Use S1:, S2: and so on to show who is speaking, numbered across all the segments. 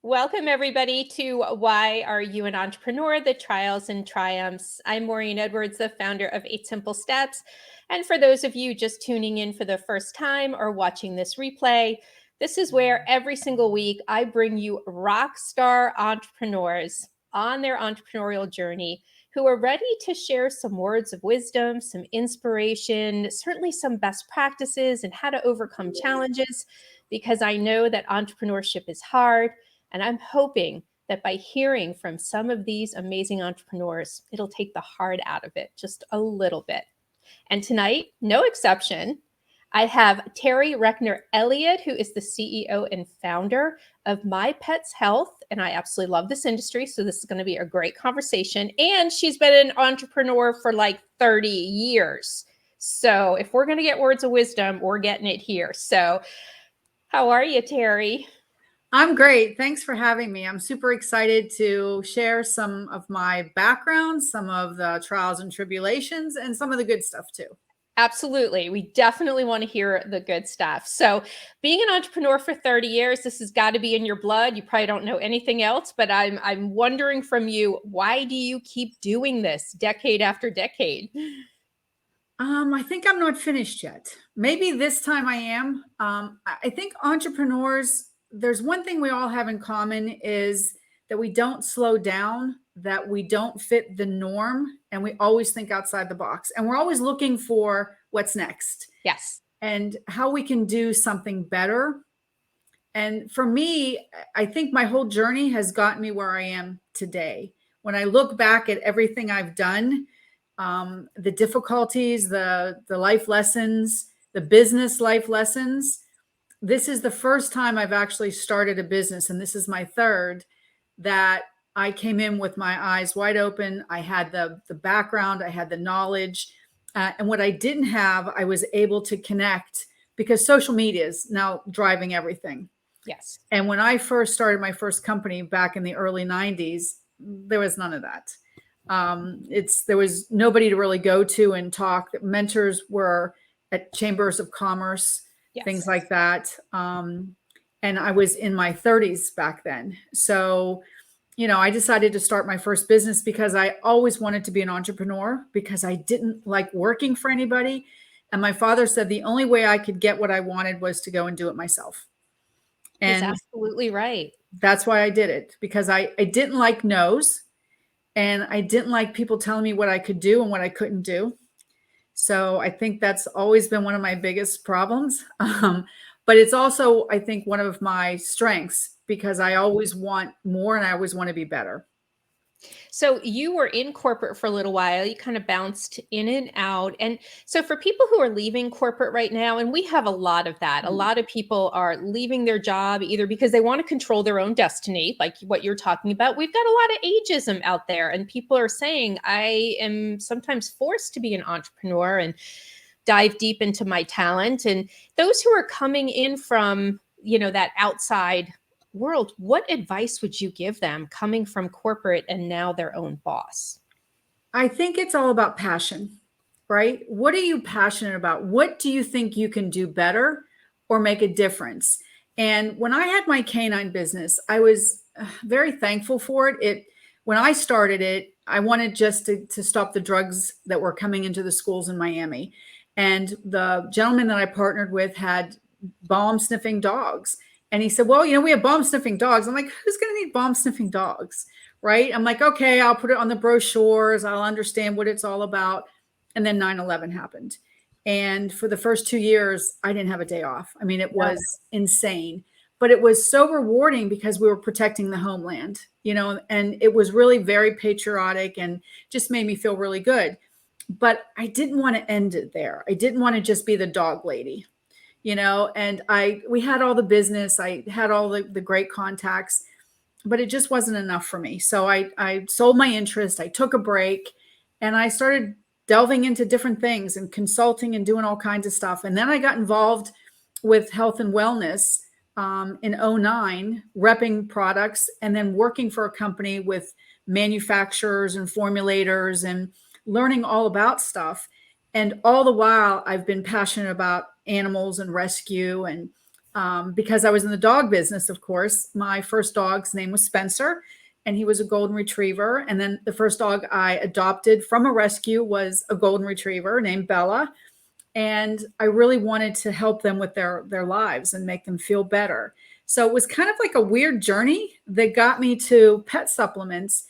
S1: Welcome, everybody, to Why Are You an Entrepreneur? The Trials and Triumphs. I'm Maureen Edwards, the founder of 8 Simple Steps. And for those of you just tuning in for the first time or watching this replay, this is where every single week I bring you rock star entrepreneurs on their entrepreneurial journey who are ready to share some words of wisdom, some inspiration, certainly some best practices and how to overcome challenges, because I know that entrepreneurship is hard. And I'm hoping that by hearing from some of these amazing entrepreneurs, it'll take the hard out of it just a little bit. And tonight, no exception, I have Terri Recknor Elliott, who is the CEO and founder of My Pets Health. And I absolutely love this industry. So this is going to be a great conversation. And she's been an entrepreneur for like 30 years. So if we're going to get words of wisdom, we're getting it here. So how are you, Terri?
S2: I'm great. Thanks for having me. I'm super excited to share some of my background, some of the trials and tribulations, and some of the good stuff too.
S1: Absolutely. We definitely want to hear the good stuff. So, being an entrepreneur for 30 years, this has got to be in your blood. You probably don't know anything else, but I'm wondering from you, why do you keep doing this decade after decade?
S2: I think I'm not finished yet. Maybe this time I am. I think entrepreneurs, there's one thing we all have in common is that we don't slow down, that we don't fit the norm, and we always think outside the box. And we're always looking for what's next.
S1: Yes.
S2: And how we can do something better. And for me, I think my whole journey has gotten me where I am today. When I look back at everything I've done, the difficulties, the life lessons, the business life lessons, this is the first time I've actually started a business, and this is my third, that I came in with my eyes wide open. I had the background, I had the knowledge, and what I didn't have, I was able to connect, because social media is now driving everything.
S1: Yes.
S2: And when I first started my first company back in the early 90s, there was none of that. There was nobody to really go to and talk. Mentors were at chambers of commerce,
S1: Yes.
S2: things like that. And I was in my 30s back then. So, I decided to start my first business because I always wanted to be an entrepreneur, because I didn't like working for anybody. And my father said the only way I could get what I wanted was to go and do it myself.
S1: He's
S2: And
S1: absolutely right.
S2: that's why I did it, because I didn't like no's, and I didn't like people telling me what I could do and what I couldn't do. So I think that's always been one of my biggest problems. But it's also, I think, one of my strengths, because I always want more and I always want to be better.
S1: So you were in corporate for a little while. You kind of bounced in and out. And so for people who are leaving corporate right now, and we have a lot of that, a lot of people are leaving their job either because they want to control their own destiny, like what you're talking about. We've got a lot of ageism out there, and people are saying, I am sometimes forced to be an entrepreneur and dive deep into my talent. And those who are coming in from, that outside world, what advice would you give them coming from corporate and now their own boss?
S2: I think it's all about passion, right? What are you passionate about? What do you think you can do better or make a difference? And when I had my canine business, I was very thankful for it. When I started it, I wanted just to stop the drugs that were coming into the schools in Miami. And the gentleman that I partnered with had bomb sniffing dogs. And he said, well, we have bomb sniffing dogs. I'm like, who's going to need bomb sniffing dogs? Right. I'm like, okay, I'll put it on the brochures. I'll understand what it's all about. And then 9/11 happened. And for the first 2 years, I didn't have a day off. I mean, it was insane, but it was so rewarding because we were protecting the homeland, and it was really very patriotic and just made me feel really good. But I didn't want to end it there. I didn't want to just be the dog lady. And we had all the business, I had all the great contacts, but it just wasn't enough for me. So I sold my interest, I took a break, and I started delving into different things and consulting and doing all kinds of stuff. And then I got involved with health and wellness in 2009, repping products, and then working for a company with manufacturers and formulators and learning all about stuff. And all the while, I've been passionate about animals and rescue and because I was in the dog business, of course. My first dog's name was Spencer, and he was a golden retriever. And then the first dog I adopted from a rescue was a golden retriever named Bella. And I really wanted to help them with their lives and make them feel better. So it was kind of like a weird journey that got me to pet supplements,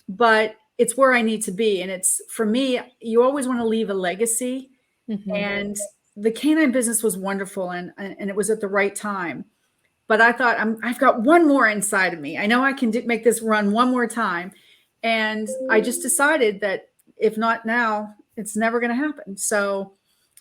S2: but it's where I need to be. And it's, for me, you always want to leave a legacy.
S1: Mhm.
S2: And the canine business was wonderful, and it was at the right time. But I thought, I've got one more inside of me. I know I can make this run one more time. And I just decided that if not now, it's never going to happen. So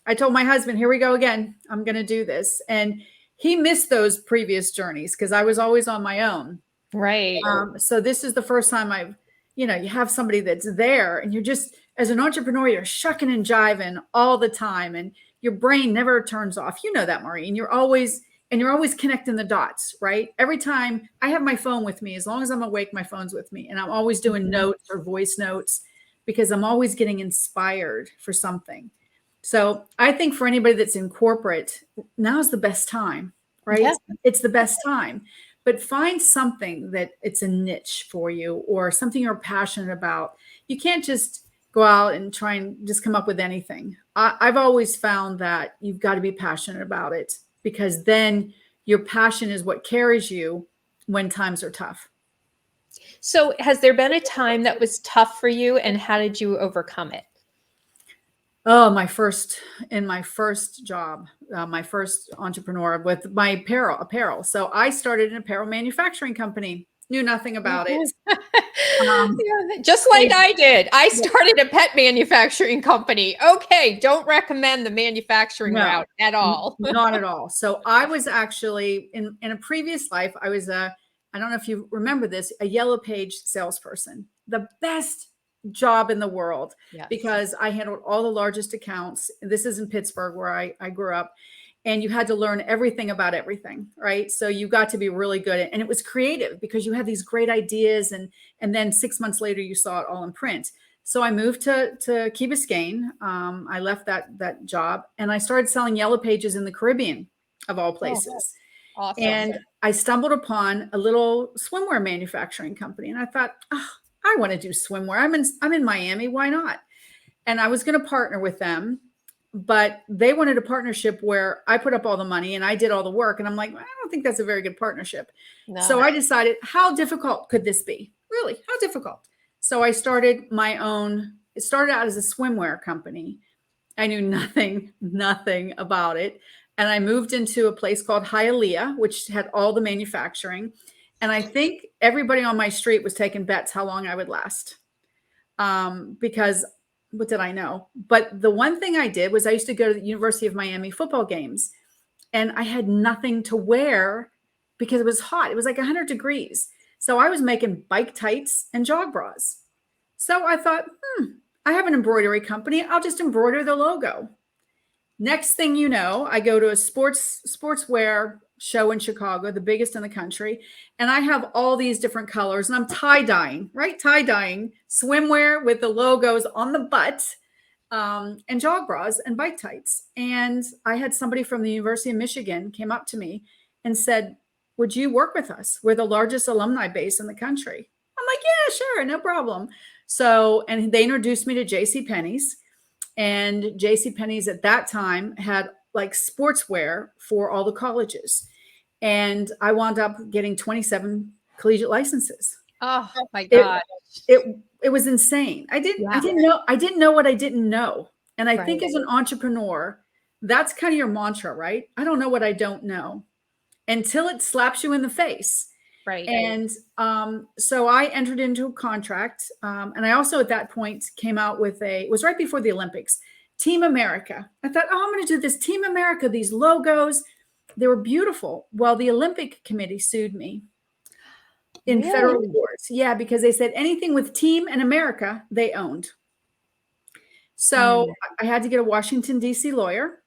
S2: I told my husband, here we go again. I'm going to do this. And he missed those previous journeys because I was always on my own.
S1: Right.
S2: So this is the first time I've, you have somebody that's there, and you're just, as an entrepreneur, you're shucking and jiving all the time, and your brain never turns off. You know that, Maureen. You're always connecting the dots, right? Every time I have my phone with me, as long as I'm awake, my phone's with me, and I'm always doing notes or voice notes because I'm always getting inspired for something. So I think for anybody that's in corporate, now's the best time, right?
S1: Yeah.
S2: It's the best time. But find something that it's a niche for you, or something you're passionate about. You can't just go out and try and just come up with anything. I've always found that you've got to be passionate about it, because then your passion is what carries you when times are tough.
S1: So has there been a time that was tough for you, and how did you overcome it?
S2: Oh, my first job, my first entrepreneur with my apparel. So I started an apparel manufacturing company, knew nothing about it.
S1: Yeah, just like I did. I started a pet manufacturing company. Okay, don't recommend the manufacturing route at all.
S2: Not at all. So I was actually in a previous life, I was I don't know if you remember this, a Yellow Page salesperson, the best job in the world.
S1: Yes.
S2: Because I handled all the largest accounts. This is in Pittsburgh, where I grew up. And you had to learn everything about everything, right? So you got to be really good at, and it was creative because you had these great ideas, and then 6 months later you saw it all in print. So I moved to Key Biscayne. I left that job, and I started selling Yellow Pages in the Caribbean, of all places.
S1: Oh, awesome.
S2: And I stumbled upon a little swimwear manufacturing company, and I thought, oh, I want to do swimwear. I'm in Miami. Why not? And I was going to partner with them, but they wanted a partnership where I put up all the money and I did all the work. And I'm like, I don't think that's a very good partnership. No. So I decided, how difficult could this be? Really, how difficult? So I started my own. It started out as a swimwear company. I knew nothing about it. And I moved into a place called Hialeah, which had all the manufacturing. And I think everybody on my street was taking bets how long I would last. Because what did I know? But the one thing I did was I used to go to the University of Miami football games, and I had nothing to wear because it was hot. It was like 100 degrees. So I was making bike tights and jog bras. So I thought, I have an embroidery company. I'll just embroider the logo. Next thing you know, I go to a sportswear show in Chicago, the biggest in the country. And I have all these different colors, and I'm tie-dyeing, right? Tie-dyeing swimwear with the logos on the butt, and jog bras and bike tights. And I had somebody from the University of Michigan came up to me and said, would you work with us? We're the largest alumni base in the country. I'm like, yeah, sure, no problem. So, and they introduced me to JCPenney's. And JCPenney's at that time had like sportswear for all the colleges. And I wound up getting 27 collegiate licenses.
S1: Oh my God.
S2: It was insane. I didn't know what I didn't know. And I think as an entrepreneur, that's kind of your mantra, right? I don't know what I don't know until it slaps you in the face.
S1: Right.
S2: And so I entered into a contract. And I also at that point came out with it was right before the Olympics, Team America. I thought, I'm going to do this Team America, these logos. They were beautiful. Well, the Olympic Committee sued me in federal courts. Yeah, because they said anything with Team and America, they owned. So I had to get a Washington, D.C. lawyer.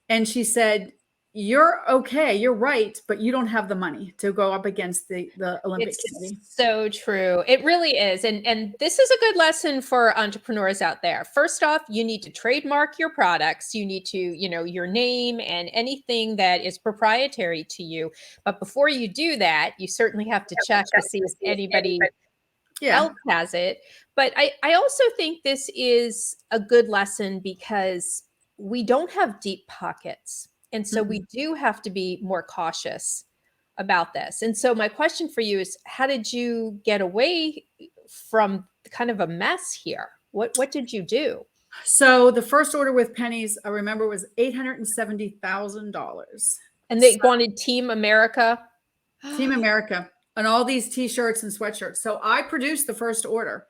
S2: And she said, you're okay, you're right, but you don't have the money to go up against the Olympic
S1: It's
S2: Committee.
S1: so true. It really is. And this is a good lesson for entrepreneurs out there. First off, you need to trademark your products. You need to, your name and anything that is proprietary to you. But before you do that, you certainly have to check to see if anybody
S2: Yeah.
S1: else has it. But I also think this is a good lesson because we don't have deep pockets. And so we
S2: Mm-mm.
S1: do have to be more cautious about this. And so my question for you is, how did you get away from kind of a mess here? What did you do?
S2: So the first order with pennies, I remember, was $870,000.
S1: And they wanted Team America.
S2: Team America and all these t-shirts and sweatshirts. So I produced the first order.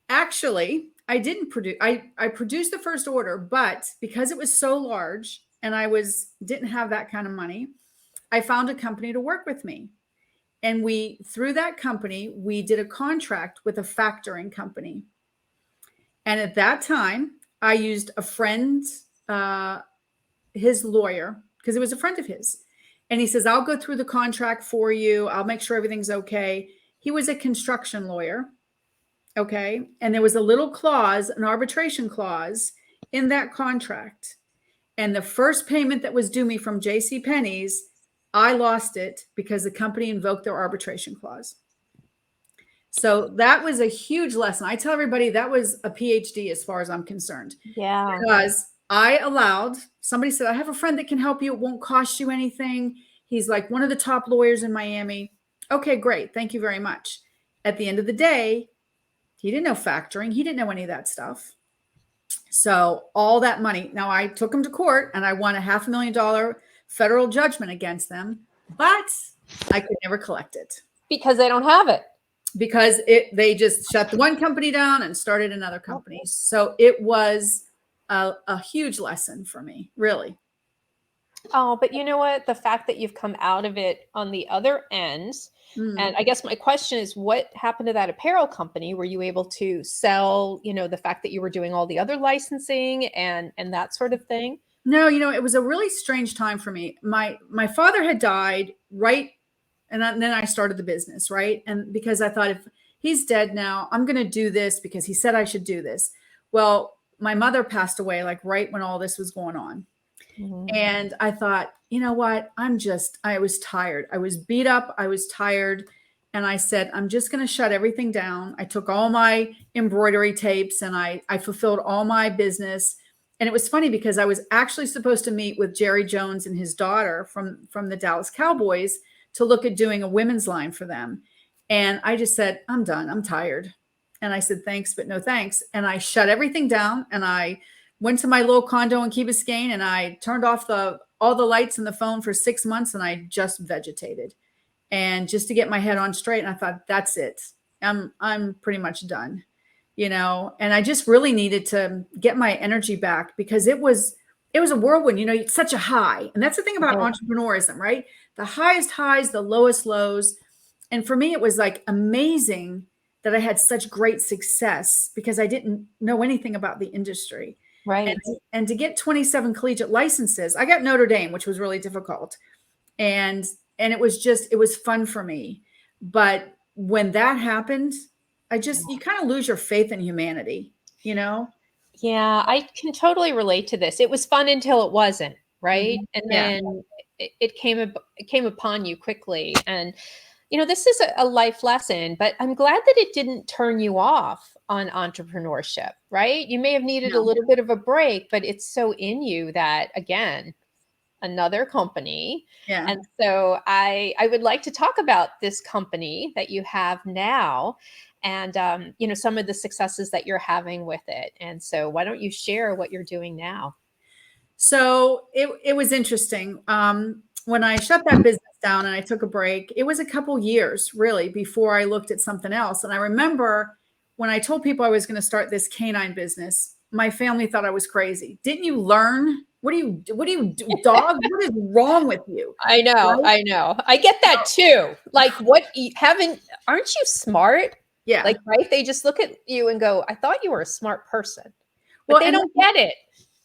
S2: Actually, I didn't produce I produced the first order, but because it was so large and didn't have that kind of money, I found a company to work with me. And through that company, we did a contract with a factoring company. And at that time, I used a friend, his lawyer, because it was a friend of his. And he says, I'll go through the contract for you. I'll make sure everything's okay. He was a construction lawyer. Okay. And there was a little clause, an arbitration clause in that contract. And the first payment that was due me from J.C. Penney's, I lost it because the company invoked their arbitration clause. So that was a huge lesson. I tell everybody that was a PhD as far as I'm concerned.
S1: Yeah.
S2: Because somebody said, I have a friend that can help you. It won't cost you anything. He's like one of the top lawyers in Miami. Okay, great. Thank you very much. At the end of the day, he didn't know factoring. He didn't know any of that stuff. So all that money, now I took him to court and I won a $500,000 federal judgment against them, but I could never collect it.
S1: Because they don't have it.
S2: Because they just shut the one company down and started another company. So it was a huge lesson for me, really.
S1: Oh, but you know what? The fact that you've come out of it on the other end, and I guess my question is, what happened to that apparel company? Were you able to sell, the fact that you were doing all the other licensing and that sort of thing?
S2: No, it was a really strange time for me. My father had died, right? And then I started the business, right? And because I thought, if he's dead now, I'm going to do this because he said I should do this. Well, my mother passed away like right when all this was going on. Mm-hmm. And I thought, you know what? I was tired. I was beat up. I was tired. And I said, I'm just going to shut everything down. I took all my embroidery tapes and I fulfilled all my business. And it was funny because I was actually supposed to meet with Jerry Jones and his daughter from the Dallas Cowboys to look at doing a women's line for them. And I just said, I'm done. I'm tired. And I said, thanks, but no thanks. And I shut everything down and I went to my little condo in Key Biscayne and I turned off all the lights and the phone for 6 months and I just vegetated. And just to get my head on straight. And I thought, that's it. I'm pretty much done, and I just really needed to get my energy back because it was a whirlwind, it's such a high. And that's the thing about entrepreneurism, right? The highest highs, the lowest lows. And for me, it was like amazing that I had such great success because I didn't know anything about the industry.
S1: Right.
S2: And to get 27 collegiate licenses, I got Notre Dame, which was really difficult. And it was fun for me. But when that happened, you kind of lose your faith in humanity,
S1: Yeah, I can totally relate to this. It was fun until it wasn't, right?
S2: Mm-hmm.
S1: And then it came upon you quickly. And this is a life lesson, but I'm glad that it didn't turn you off on entrepreneurship, right? You may have needed a little bit of a break, but it's so in you that, again, another company.
S2: Yeah.
S1: And so I would like to talk about this company that you have now and, some of the successes that you're having with it. And so why don't you share what you're doing now?
S2: So it was interesting. When I shut that business down and I took a break, it was a couple years really before I looked at something else. And I remember when I told people I was going to start this canine business, my family thought I was crazy. Didn't you learn? What do you do, dog? What is wrong with you?
S1: I know. Right? I know. I get that too. Like, aren't you smart?
S2: Yeah.
S1: Like, right. They just look at you and go, I thought you were a smart person, but they don't get it.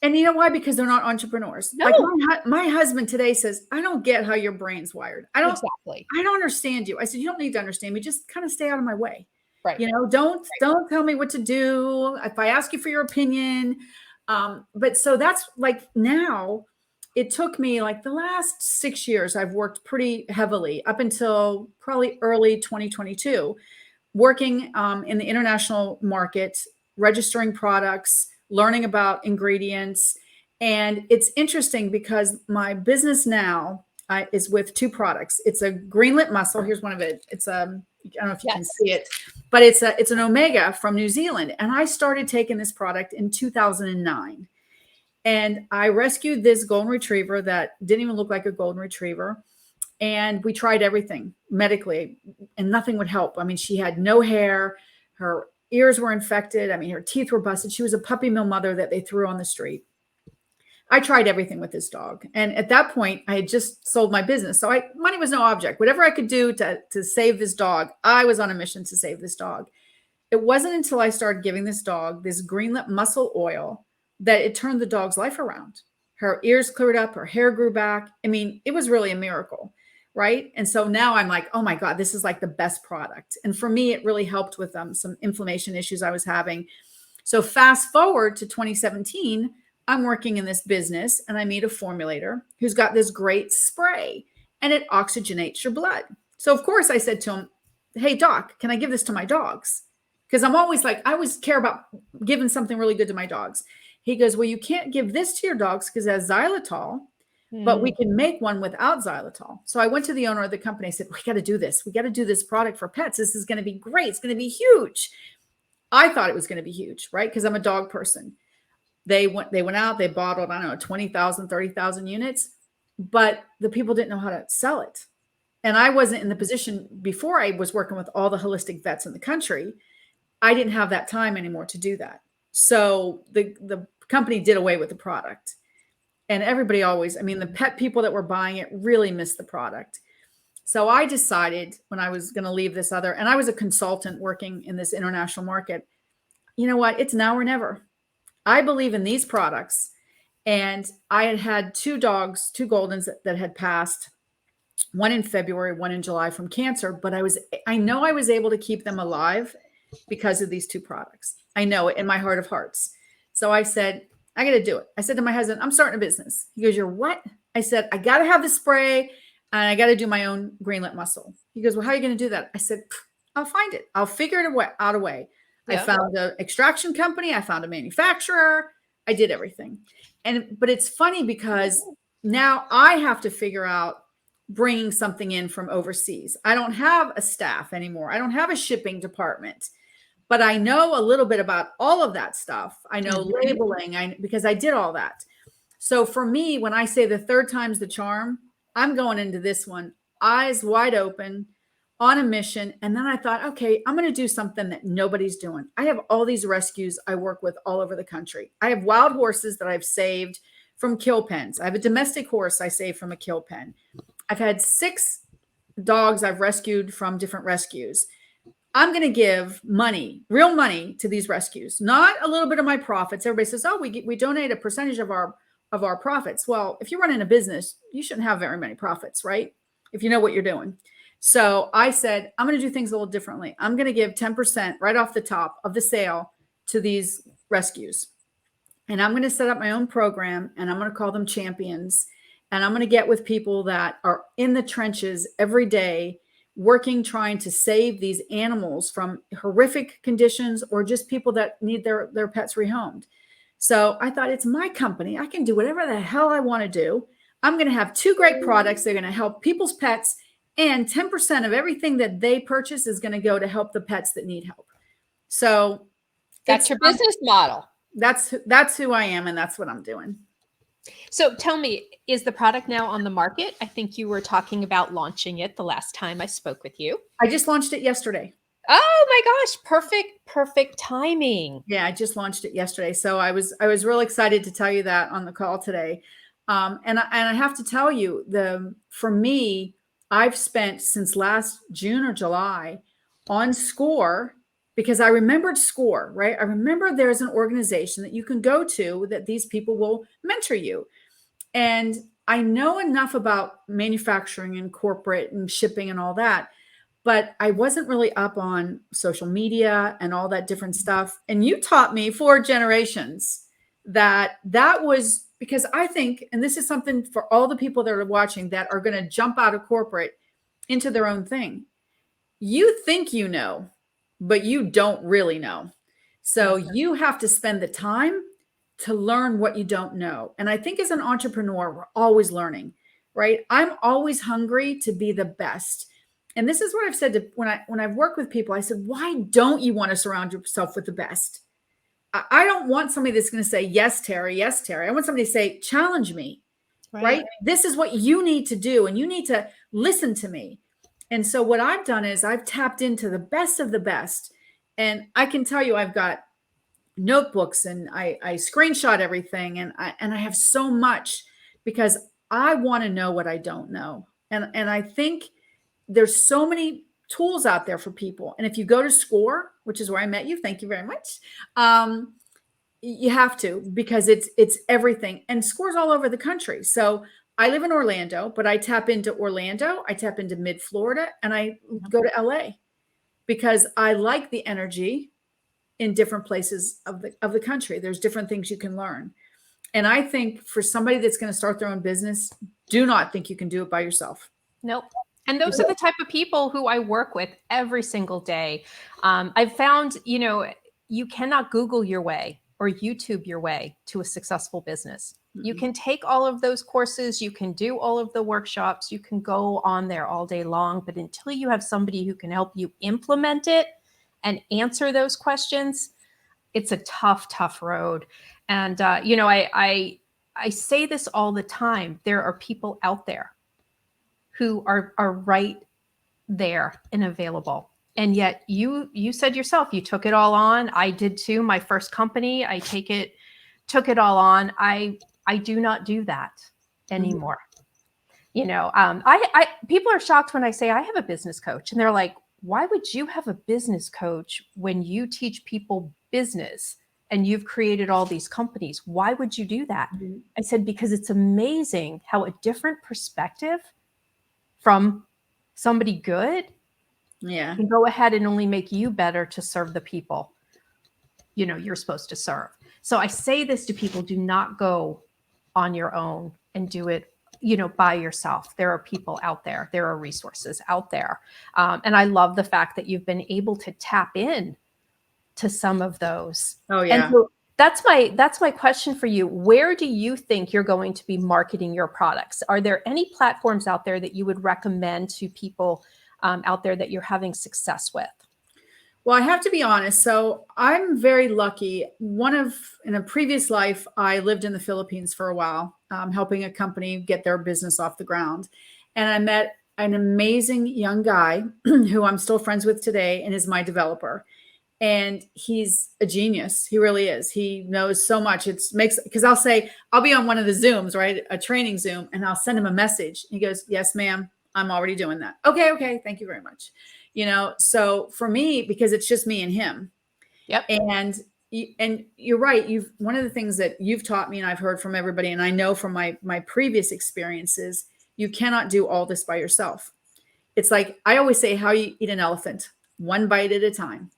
S2: And you know why? Because they're not entrepreneurs. Like
S1: No,
S2: my husband today says, I don't get how your brain's wired.
S1: exactly.
S2: I don't understand you. I said, you don't need to understand me. Just kind of stay out of my way.
S1: Right.
S2: Don't tell me what to do. If I ask you for your opinion. But so that's like now it took me like the last 6 years, I've worked pretty heavily up until probably early 2022, working in the international market, registering products, learning about ingredients. And it's interesting because my business now is with two products. It's a greenlit mussel. Here's one of it. I don't know if you can
S1: Yes.
S2: see it, but it's an omega from New Zealand. And I started taking this product in 2009. And I rescued this golden retriever that didn't even look like a golden retriever. And we tried everything medically and nothing would help. I mean, she had no hair, her ears were infected. I mean, her teeth were busted. She was a puppy mill mother that they threw on the street. I tried everything with this dog. And at that point, I had just sold my business. So money was no object. Whatever I could do to save this dog, I was on a mission to save this dog. It wasn't until I started giving this dog this greenlit muscle oil that it turned the dog's life around. Her ears cleared up, her hair grew back. I mean, it was really a miracle, right? And so now I'm like, oh my God, this is like the best product. And for me, it really helped with some inflammation issues I was having. So fast forward to 2017, I'm working in this business and I meet a formulator who's got this great spray and it oxygenates your blood. So of course I said to him, hey doc, can I give this to my dogs? Because I'm always like, I always care about giving something really good to my dogs. He goes, well, you can't give this to your dogs because it has xylitol, but we can make one without xylitol. So I went to the owner of the company. I said, we got to do this. We got to do this product for pets. This is going to be great. It's going to be huge. I thought it was going to be huge, right? Because I'm a dog person. They went out, they bottled, I don't know, 20,000, 30,000 units, but the people didn't know how to sell it. And I wasn't in the position before I was working with all the holistic vets in the country. I didn't have that time anymore to do that. So the company did away with the product. And everybody always, I mean, the pet people that were buying it really missed the product. So I decided when I was going to leave this other, and I was a consultant working in this international market, you know what? It's now or never. I believe in these products. And I had two dogs, two Goldens that had passed, one in February, one in July from cancer, but I know I was able to keep them alive because of these two products. I know it in my heart of hearts. So I said, I got to do it. I said to my husband, I'm starting a business. He goes, you're what? I said, I got to have the spray and I got to do my own greenlit muscle. He goes, well, how are you going to do that? I said, I'll find it. I'll figure it out a way. Yeah. I found an extraction company. I found a manufacturer. I did everything. But it's funny because now I have to figure out bringing something in from overseas. I don't have a staff anymore. I don't have a shipping department, but I know a little bit about all of that stuff. I know labeling because I did all that. So for me, when I say the third time's the charm, I'm going into this one, eyes wide open, on a mission. And then I thought, okay, I'm going to do something that nobody's doing. I have all these rescues I work with all over the country. I have wild horses that I've saved from kill pens. I have a domestic horse I saved from a kill pen. I've had 6 dogs I've rescued from different rescues. I'm going to give money, real money to these rescues, not a little bit of my profits. Everybody says, oh, we donate a percentage of our profits. Well, if you're running a business, you shouldn't have very many profits, right? If you know what you're doing. So I said, I'm going to do things a little differently. I'm going to give 10% right off the top of the sale to these rescues. And I'm going to set up my own program and I'm going to call them champions. And I'm going to get with people that are in the trenches every day, working, trying to save these animals from horrific conditions or just people that need their pets rehomed. So I thought, it's my company. I can do whatever the hell I want to do. I'm going to have 2 great products. They're going to help people's pets. And 10% of everything that they purchase is going to go to help the pets that need help. So
S1: that's your business model.
S2: That's who I am. And that's what I'm doing.
S1: So tell me, is the product now on the market? I think you were talking about launching it the last time I spoke with you.
S2: I just launched it yesterday.
S1: Oh my gosh. Perfect timing.
S2: Yeah. I just launched it yesterday. So I was real excited to tell you that on the call today. And I have to tell you, for me, I've spent since last June or July on Score because I remembered SCORE, right? I remember there's an organization that you can go to that these people will mentor you. And I know enough about manufacturing and corporate and shipping and all that, but I wasn't really up on social media and all that different stuff. And you taught me 4 generations that was because I think, and this is something for all the people that are watching that are going to jump out of corporate into their own thing. You think you know, but you don't really know. So you have to spend the time to learn what you don't know. And I think as an entrepreneur, we're always learning, right? I'm always hungry to be the best. And this is what I've said to when I've worked with people, I said, why don't you want to surround yourself with the best? I don't want somebody that's going to say, yes, Terri, yes, Terri. I want somebody to say, challenge me, right? This is what you need to do. And you need to listen to me. And so what I've done is I've tapped into the best of the best. And I can tell you, I've got notebooks and I screenshot everything. And I have so much because I want to know what I don't know. And I think there's so many tools out there for people. And if you go to SCORE, which is where I met you, thank you very much. You have to, because it's everything. And SCORE's all over the country. So I live in Orlando, but I tap into Orlando, I tap into mid-Florida, and I go to LA because I like the energy in different places of the country. There's different things you can learn. And I think for somebody that's going to start their own business, do not think you can do it by yourself.
S1: Nope. And those are the type of people who I work with every single day. I've found, you cannot Google your way or YouTube your way to a successful business. Mm-hmm. You can take all of those courses, you can do all of the workshops, you can go on there all day long, but until you have somebody who can help you implement it and answer those questions, it's a tough, tough road. And, I say this all the time. There are people out there who are right there and available. And yet you said yourself, you took it all on. I did too. My first company, I took it all on. I do not do that anymore. Mm-hmm. People are shocked when I say I have a business coach, and they're like, why would you have a business coach when you teach people business and you've created all these companies? Why would you do that? Mm-hmm. I said, because it's amazing how a different perspective from somebody good can go ahead and only make you better to serve the people you're supposed to serve. So I say this to people: do not go on your own and do it by yourself. There are people out there, there are resources out there, and I love the fact that you've been able to tap in to some of those.
S2: Oh yeah.
S1: And so that's my question for you. Where do you think you're going to be marketing your products? Are there any platforms out there that you would recommend to people out there that you're having success with?
S2: Well, I have to be honest. So I'm very lucky. In a previous life, I lived in the Philippines for a while, helping a company get their business off the ground. And I met an amazing young guy who I'm still friends with today and is my developer. And he's a genius. He really is. He knows so much. Because I'll be on one of the Zooms, right? A training Zoom, and I'll send him a message. He goes, yes, ma'am, I'm already doing that. Okay. Thank you very much. So for me, because it's just me and him.
S1: Yep.
S2: And you're right. One of the things that you've taught me, and I've heard from everybody, and I know from my previous experiences, you cannot do all this by yourself. It's like, I always say, how you eat an elephant, one bite at a time.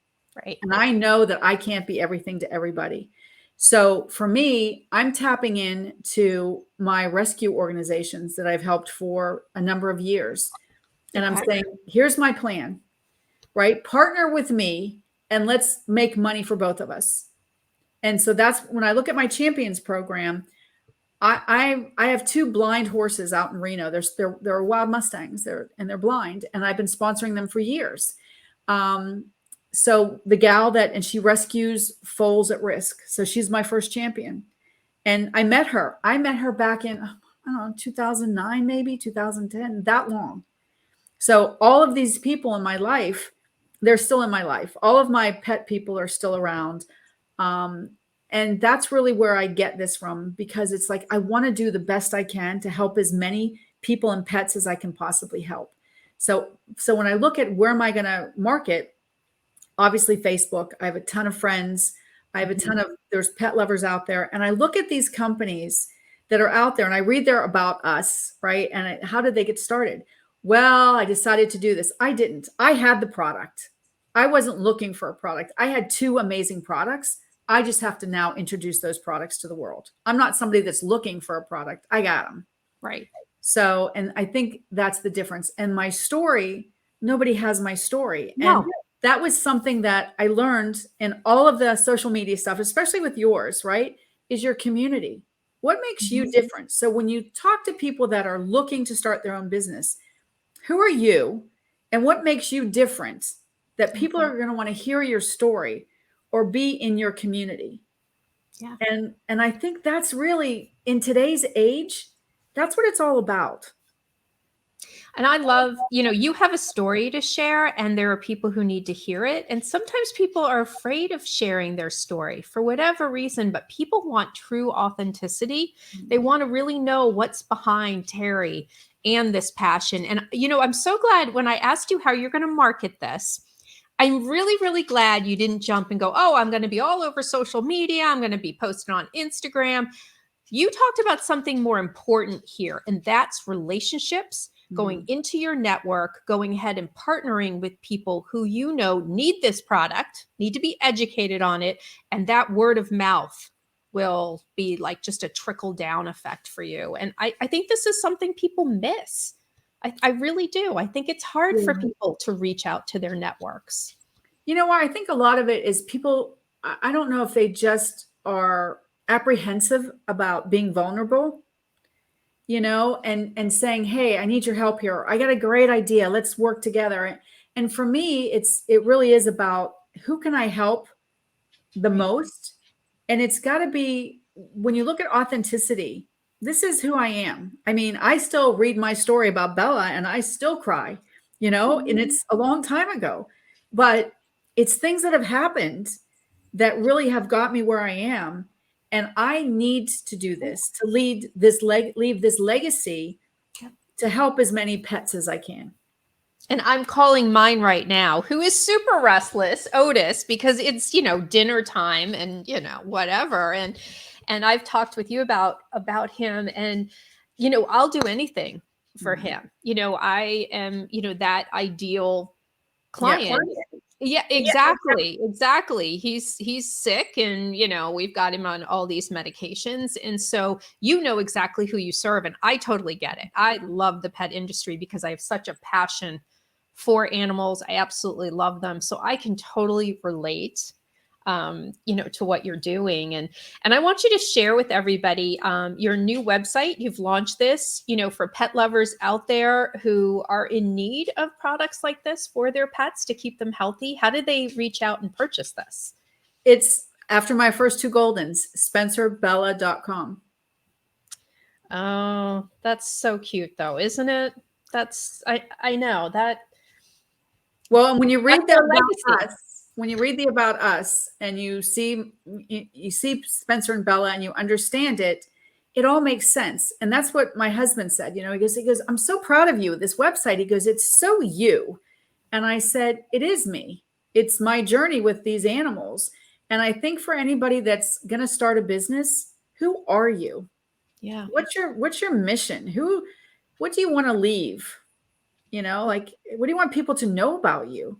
S1: Right.
S2: And I know that I can't be everything to everybody. So for me, I'm tapping into my rescue organizations that I've helped for a number of years. And I'm saying, here's my plan, right? Partner with me and let's make money for both of us. And so that's when I look at my champions program. I have 2 blind horses out in Reno. They're wild Mustangs. They're blind, and I've been sponsoring them for years. So the gal and she rescues foals at risk. So she's my first champion. And I met her back in, 2009, maybe 2010, that long. So all of these people in my life, they're still in my life. All of my pet people are still around. And that's really where I get this from, because it's like, I want to do the best I can to help as many people and pets as I can possibly help. So when I look at where am I going to market, obviously Facebook. I have a ton of friends. I have a ton of, there's pet lovers out there. And I look at these companies that are out there and I read their about us, right? And how did they get started? Well, I decided to do this. I didn't. I had the product. I wasn't looking for a product. I had two amazing products. I just have to now introduce those products to the world. I'm not somebody that's looking for a product. I got them.
S1: Right.
S2: So, and I think that's the difference. And my story, nobody has my story.
S1: No.
S2: And that was something that I learned in all of the social media stuff, especially with yours, right? Is your community. What makes you different? So when you talk to people that are looking to start their own business, who are you and what makes you different that people are going to want to hear your story or be in your community?
S1: Yeah.
S2: And I think that's really, in today's age, that's what it's all about.
S1: And I love, you have a story to share and there are people who need to hear it. And sometimes people are afraid of sharing their story for whatever reason, but people want true authenticity. They want to really know what's behind Terri and this passion. And, I'm so glad when I asked you how you're going to market this, I'm really, really glad you didn't jump and go, oh, I'm going to be all over social media. I'm going to be posted on Instagram. You talked about something more important here, and that's relationships, going into your network, going ahead and partnering with people who need this product, need to be educated on it, and that word of mouth will be like just a trickle down effect for you. And I think this is something people miss. I really do. I think it's hard for people to reach out to their networks.
S2: You know what? I think a lot of it is people, I don't know if they just are apprehensive about being vulnerable, and saying, hey, I need your help here. I got a great idea. Let's work together. And for me, it really is about who can I help the most? And it's got to be, when you look at authenticity, this is who I am. I mean, I still read my story about Bella and I still cry, and it's a long time ago, but it's things that have happened that really have got me where I am. And I need to do this to leave this legacy to help as many pets as I can.
S1: And I'm calling mine right now, who is super restless, Otis, because it's, dinner time and, whatever. And I've talked with you about him and, I'll do anything for him. I am, that ideal client. Yeah, exactly. Exactly. He's sick and, we've got him on all these medications. And so exactly who you serve. And I totally get it. I love the pet industry because I have such a passion for animals. I absolutely love them. So I can totally relate, to what you're doing. And I want you to share with everybody your new website. You've launched this, for pet lovers out there who are in need of products like this for their pets to keep them healthy. How did they reach out and purchase this?
S2: It's after my first two Goldens, spencerbella.com.
S1: Oh, that's so cute though, isn't it? I know that.
S2: Well, when you read the about us and you see Spencer and Bella and you understand it, it all makes sense. And that's what my husband said. He goes, I'm so proud of you. This website, he goes, it's so you. And I said, it is me. It's my journey with these animals. And I think for anybody that's going to start a business, who are you?
S1: Yeah.
S2: What's your mission? What do you want to leave? What do you want people to know about you?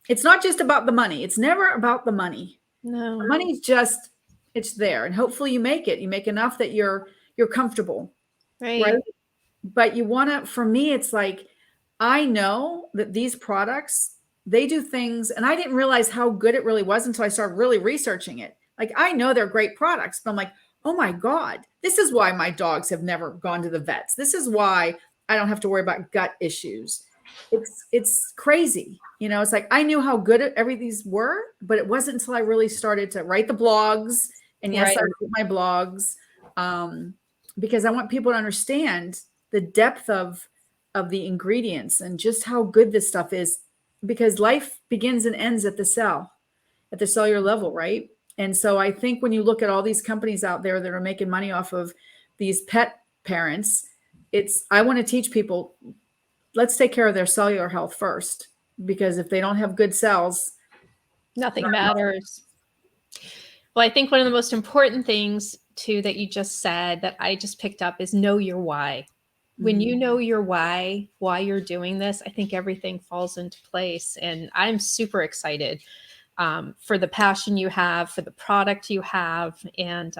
S2: It's not just about the money. It's never about the money.
S1: No.
S2: The money's just, it's there. And hopefully you make it. You make enough that you're comfortable. Right? But you want to, for me, it's like, I know that these products, they do things, and I didn't realize how good it really was until I started really researching it. Like, I know they're great products, but I'm like, oh my God, this is why my dogs have never gone to the vets. This is why I don't have to worry about gut issues. It's crazy. It's like, I knew how good every these were, but it wasn't until I really started to write the blogs. And yes, I wrote my blogs because I want people to understand the depth of the ingredients and just how good this stuff is, because life begins and ends at the cellular level, right? And so I think when you look at all these companies out there that are making money off of these pet parents, I want to teach people, let's take care of their cellular health first, because if they don't have good cells,
S1: Nothing matters. Well, I think one of the most important things too that you just said that I just picked up is know your why. When you know your why you're doing this, I think everything falls into place. And I'm super excited for the passion you have, for the product you have, and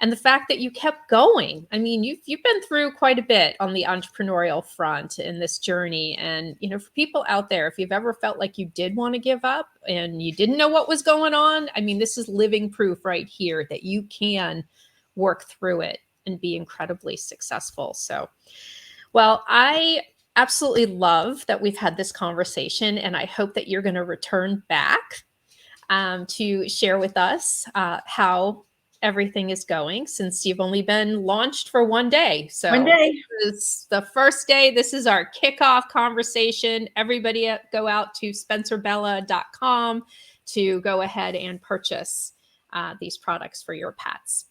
S1: the fact that you kept going. I mean, you've been through quite a bit on the entrepreneurial front in this journey. And for people out there, if you've ever felt like you did want to give up and you didn't know what was going on, I mean, this is living proof right here that you can work through it and be incredibly successful. So, well, I absolutely love that we've had this conversation, and I hope that you're going to return back to share with us how everything is going, since you've only been launched for one day. So
S2: One day.
S1: this is the first day. This is our kickoff conversation. Everybody go out to spencerbella.com to go ahead and purchase these products for your pets.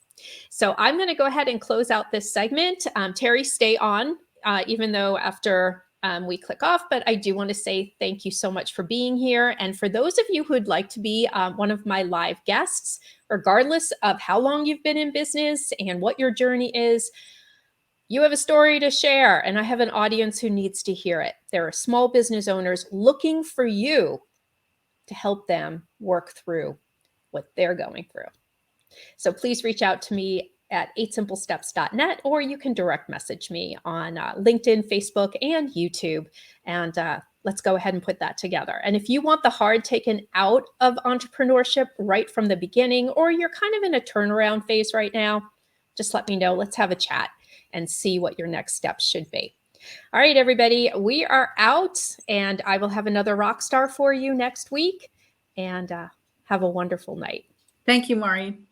S1: So I'm going to go ahead and close out this segment. Terri, stay on, even though after we click off, but I do want to say thank you so much for being here. And for those of you who'd like to be one of my live guests, regardless of how long you've been in business and what your journey is, you have a story to share, and I have an audience who needs to hear it. There are small business owners looking for you to help them work through what they're going through. So please reach out to me at 8simplesteps.net, or you can direct message me on LinkedIn, Facebook, and YouTube. And let's go ahead and put that together. And if you want the hard taken out of entrepreneurship right from the beginning, or you're kind of in a turnaround phase right now, just let me know. Let's have a chat and see what your next steps should be. All right, everybody, we are out, and I will have another rock star for you next week. And have a wonderful night.
S2: Thank you, Maureen.